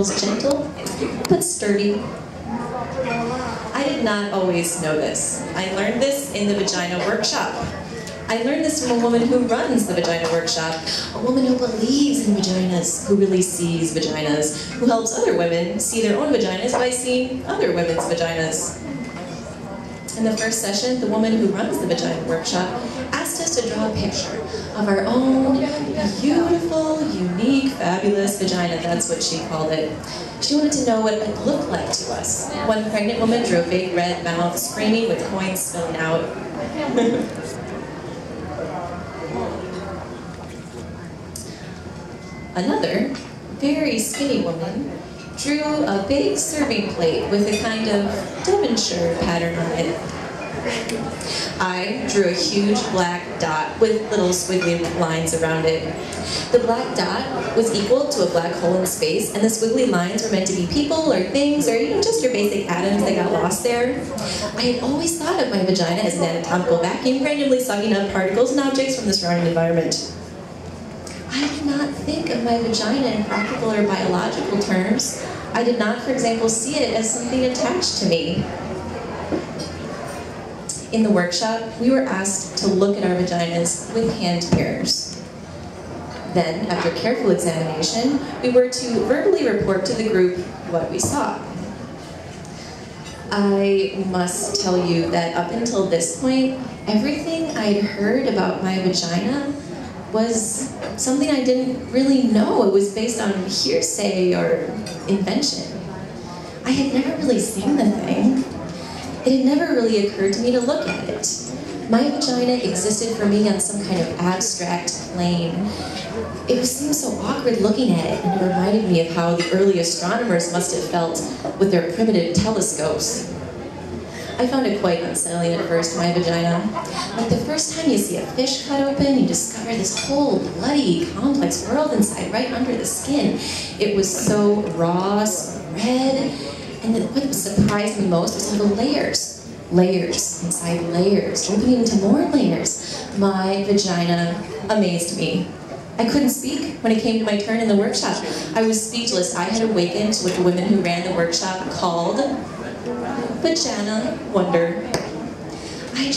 feels gentle but sturdy. I did not always know this. I learned this in the Vagina workshop. I learned this from a woman who runs the Vagina workshop, a woman who believes in vaginas, who really sees vaginas, who helps other women see their own vaginas by seeing other women's vaginas. In the first session, the woman who runs the Vagina workshop asked us to draw a picture of our own beautiful, unique, fabulous vagina. That's what she called it. She wanted to know what it looked like to us. One pregnant woman drew a big red mouth, screaming with coins spilling out. Another, very skinny woman, drew a big serving plate with a kind of Devonshire pattern on it. I drew a huge black dot with little squiggly lines around it. The black dot was equal to a black hole in space, and the squiggly lines were meant to be people or things or even just your basic atoms that got lost there. I had always thought of my vagina as an anatomical vacuum, randomly sucking up particles and objects from the surrounding environment. I did not think of my vagina in practical or biological terms. I did not, for example, see it as something attached to me. In the workshop, we were asked to look at our vaginas with hand mirrors. Then, after careful examination, we were to verbally report to the group what we saw. I must tell you that up until this point, everything I'd heard about my vagina was something I didn't really know. It was based on hearsay or invention. I had never really seen the thing. It had never really occurred to me to look at it. My vagina existed for me on some kind of abstract plane. It seemed so awkward looking at it, and it reminded me of how the early astronomers must have felt with their primitive telescopes. I found it quite unsettling at first, my vagina. Like the first time you see a fish cut open, you discover this whole bloody, complex world inside, right under the skin. It was so raw, so red, and what surprised me most was all the layers. Layers inside layers, opening into more layers. My vagina amazed me. I couldn't speak when it came to my turn in the workshop. I was speechless. I had awakened to what the women who ran the workshop called vagina wonder. I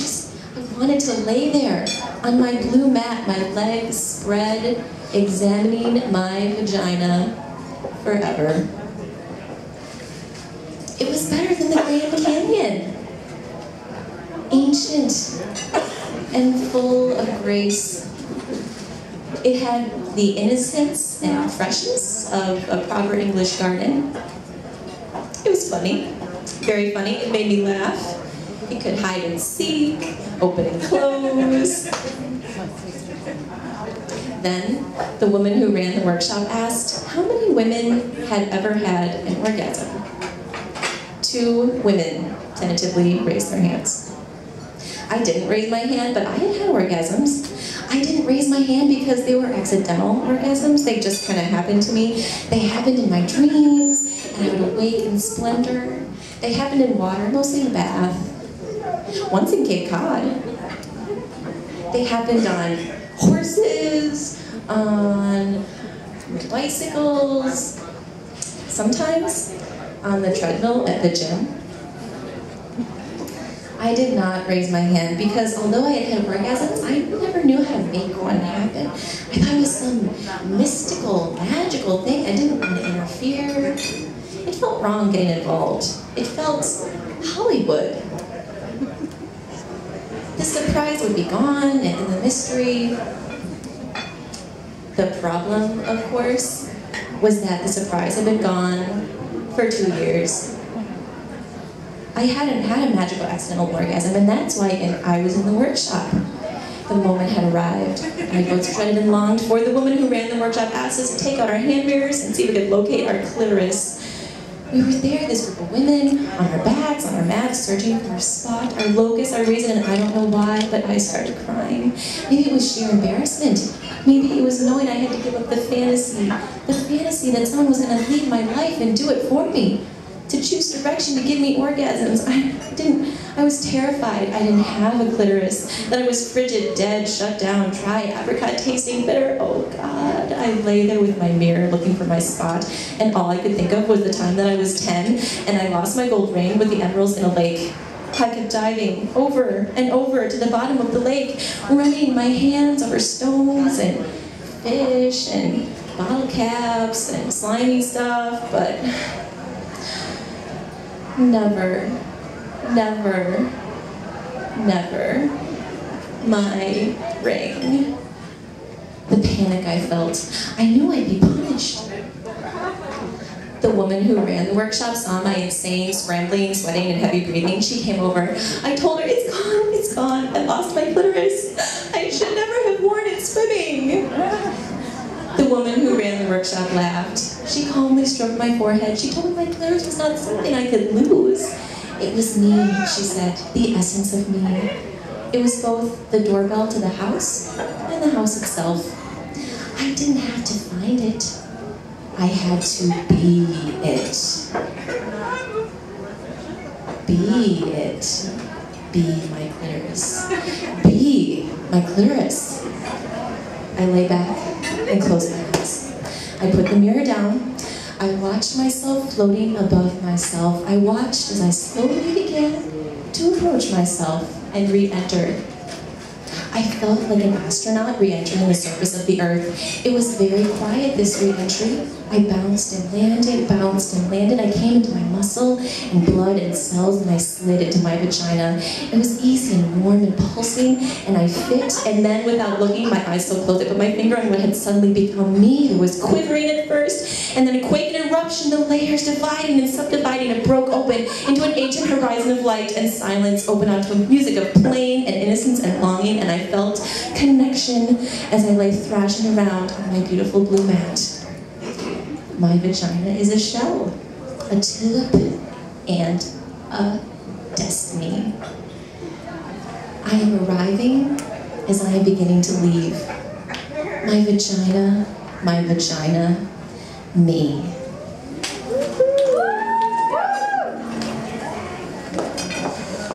wanted to lay there on my blue mat, my legs spread, examining my vagina forever. It was better than the Grand Canyon. Ancient and full of grace. It had the innocence and freshness of a proper English garden. It was funny, very funny. It made me laugh. It could hide and seek, open and close. Then, the woman who ran the workshop asked how many women had ever had an orgasm. 2 women tentatively raised their hands. I didn't raise my hand, but I had had orgasms. I didn't raise my hand because they were accidental orgasms. They just kind of happened to me. They happened in my dreams, and I would awake in splendor. They happened in water, mostly in the bath. Once in Cape Cod. They happened on horses, on bicycles, sometimes on the treadmill at the gym. I did not raise my hand because although I had had orgasms, I never knew how to make one happen. I thought it was some mystical, magical thing. I didn't want to interfere. It felt wrong getting involved. It felt Hollywood. The surprise would be gone and the mystery. The problem, of course, was that the surprise had been gone for 2 years. I hadn't had a magical accidental orgasm, and that's why I was in the workshop. The moment had arrived. I both dreaded and longed for. The woman who ran the workshop asked us to take out our hand mirrors and see if we could locate our clitoris. We were there, this group of women, on our backs, on our mats, searching for our spot, our locus, our reason, and I don't know why, but I started crying. Maybe it was sheer embarrassment. Maybe it was knowing I had to give up the fantasy that someone was going to lead my life and do it for me. to choose direction to give me orgasms. I was terrified. I didn't have a clitoris, that I was frigid, dead, shut down, dry, apricot tasting, bitter. Oh God. I lay there with my mirror looking for my spot, and all I could think of was the time that I was 10 and I lost my gold ring with the emeralds in a lake. I kept diving over and over to the bottom of the lake, running my hands over stones and fish and bottle caps and slimy stuff, but never, never, never my ring. The panic I felt, I knew I'd be punished. The woman who ran the workshop saw my insane scrambling, sweating, and heavy breathing. She came over. I told her, it's gone, it's gone. I lost my clitoris. I should never have worn it swimming. The woman who ran the workshop laughed. She calmly stroked my forehead. She told me my clitoris was not something I could lose. It was me, she said, the essence of me. It was both the doorbell to the house and the house itself. I didn't have to find it. I had to be it. Be it. Be my clitoris. Be my clitoris. I lay back and closed my eyes. I put the mirror down. I watched myself floating above myself. I watched as I slowly began to approach myself and re-enter. I felt like an astronaut re-entering the surface of the earth. It was very quiet, this re-entry. I bounced and landed, bounced and landed. I came into my muscle and blood and cells, and I slid into my vagina. It was easy and warm and pulsing, and I fit, and then without looking, my eyes still closed, I put my finger on what had suddenly become me. It was quivering at first, and then a quake and eruption, the layers dividing and subdividing, it broke open into an ancient horizon of light and silence, opened onto a music of plain and innocence and longing, and I felt connection as I lay thrashing around on my beautiful blue mat. My vagina is a shell, a tulip, and a destiny. I am arriving as I am beginning to leave. My vagina, me.